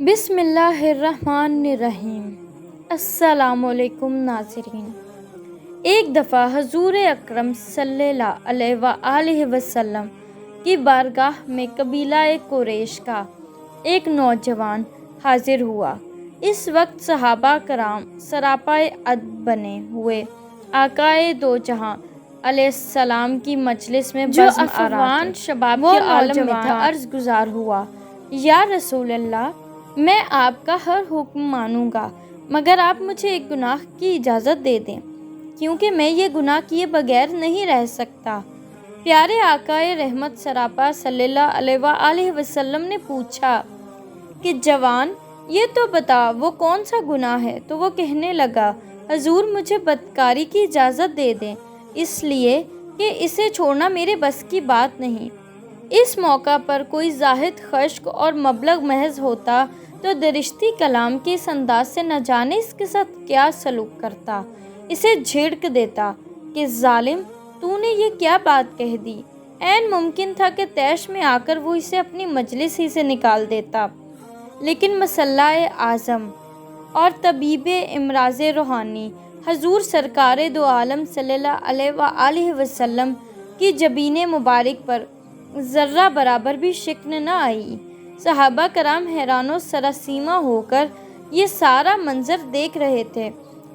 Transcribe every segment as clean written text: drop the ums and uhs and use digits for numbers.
بسم اللہ الرحمن الرحیم۔ السلام علیکم ناظرین۔ ایک دفعہ حضور اکرم صلی اللہ علیہ وآلہ وسلم کی بارگاہ میں قبیلہ قریش کا ایک نوجوان حاضر ہوا۔ اس وقت صحابہ کرام سراپائے ادب بنے ہوئے آقائے دو جہاں علیہ السلام کی مجلس میں جو بزم افغان آرا تھے۔ شباب وہ کے عالم میں نوجوان تھا۔ عرض گزار ہوا، یا رسول اللہ، میں آپ کا ہر حکم مانوں گا مگر آپ مجھے ایک گناہ کی اجازت دے دیں، کیونکہ میں یہ گناہ کیے بغیر نہیں رہ سکتا۔ پیارے آقائے رحمت سراپا صلی اللہ علیہ وآلہ وسلم نے پوچھا کہ جوان، یہ تو بتا وہ کون سا گناہ ہے؟ تو وہ کہنے لگا، حضور مجھے بدکاری کی اجازت دے دیں، اس لیے کہ اسے چھوڑنا میرے بس کی بات نہیں۔ اس موقع پر کوئی زاہد خشک اور مبلغ محض ہوتا تو درشتی کلام کے اس انداز سے نہ جانے اس کے ساتھ کیا سلوک کرتا، اسے جھڑک دیتا کہ ظالم، تو نے یہ کیا بات کہہ دی۔ عین ممکن تھا کہ طیش میں آ کر وہ اسے اپنی مجلس ہی سے نکال دیتا، لیکن مسلح اعظم اور طبیب امراض روحانی حضور سرکار دو عالم صلی اللہ علیہ وآلہ وسلم کی جبین مبارک پر ذرہ برابر بھی شکن نہ آئی۔ صحابہ کرام حیران و سراسیمہ ہو کر یہ سارا منظر دیکھ رہے تھے۔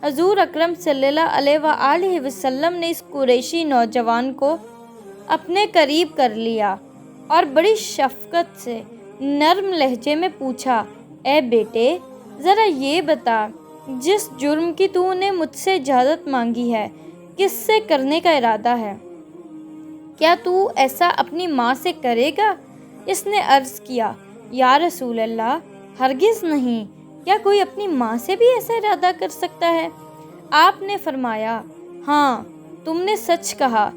حضور اکرم صلی اللہ علیہ وآلہ وسلم نے اس قریشی نوجوان کو اپنے قریب کر لیا اور بڑی شفقت سے نرم لہجے میں پوچھا، اے بیٹے، ذرا یہ بتا، جس جرم کی تو نے مجھ سے اجازت مانگی ہے، کس سے کرنے کا ارادہ ہے؟ کیا تو ایسا اپنی ماں سے کرے گا؟ اس نے عرض کیا، یا رسول اللہ، ہرگز نہیں، کیا کوئی اپنی ماں سے بھی ایسا ارادہ کر سکتا ہے؟ آپ نے فرمایا، ہاں، تم نے سچ کہا،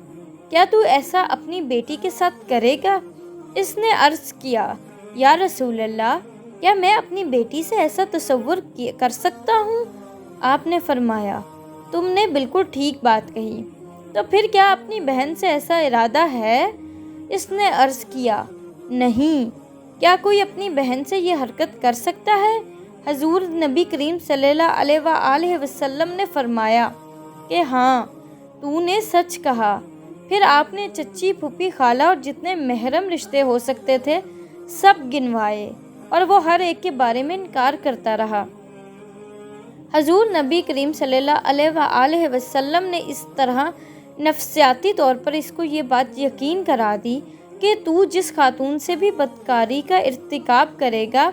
کیا تو ایسا اپنی بیٹی کے ساتھ کرے گا؟ اس نے عرض کیا، یا رسول اللہ، کیا میں اپنی بیٹی سے ایسا تصور کر سکتا ہوں؟ آپ نے فرمایا، تم نے بالکل ٹھیک بات کہی، تو پھر کیا اپنی بہن سے ایسا ارادہ ہے؟ اس نے عرض کیا، نہیں، کیا کوئی اپنی بہن سے یہ حرکت کر سکتا ہے؟ حضور نبی کریم صلی اللہ علیہ وآلہ وسلم نے فرمایا کہ ہاں، تو نے سچ کہا۔ پھر آپ نے چچی، پھوپھی، خالہ اور جتنے محرم رشتے ہو سکتے تھے سب گنوائے، اور وہ ہر ایک کے بارے میں انکار کرتا رہا۔ حضور نبی کریم صلی اللہ علیہ وآلہ وسلم نے اس طرح نفسیاتی طور پر اس کو یہ بات یقین کرا دی کہ تو جس خاتون سے بھی بدکاری کا ارتکاب کرے گا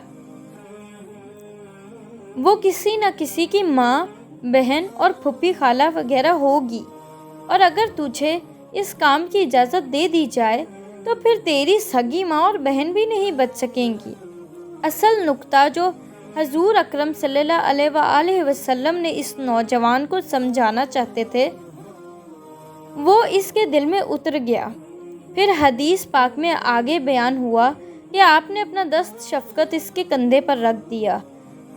وہ کسی نہ کسی کی ماں، بہن اور پھوپھی خالہ وغیرہ ہوگی، اور اگر تجھے اس کام کی اجازت دے دی جائے تو پھر تیری سگی ماں اور بہن بھی نہیں بچ سکیں گی۔ اصل نکتہ جو حضور اکرم صلی اللہ علیہ وآلہ وسلم نے اس نوجوان کو سمجھانا چاہتے تھے وہ اس کے دل میں اتر گیا۔ پھر حدیث پاک میں آگے بیان ہوا کہ آپ نے اپنا دست شفقت اس کے کندھے پر رکھ دیا۔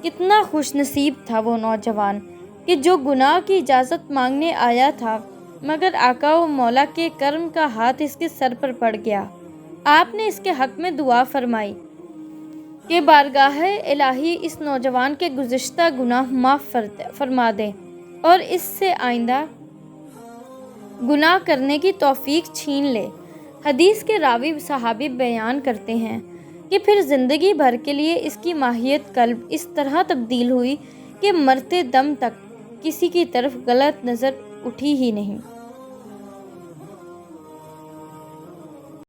کتنا خوش نصیب تھا وہ نوجوان کہ جو گناہ کی اجازت مانگنے آیا تھا، مگر آقا و مولا کے کرم کا ہاتھ اس کے سر پر پڑ گیا۔ آپ نے اس کے حق میں دعا فرمائی کہ بارگاہ الہی اس نوجوان کے گزشتہ گناہ معاف فرما دے اور اس سے آئندہ گناہ کرنے کی توفیق چھین لے۔ حدیث کے راوی صحابی بیان کرتے ہیں کہ پھر زندگی بھر کے لیے اس کی ماہیت قلب اس طرح تبدیل ہوئی کہ مرتے دم تک کسی کی طرف غلط نظر اٹھی ہی نہیں۔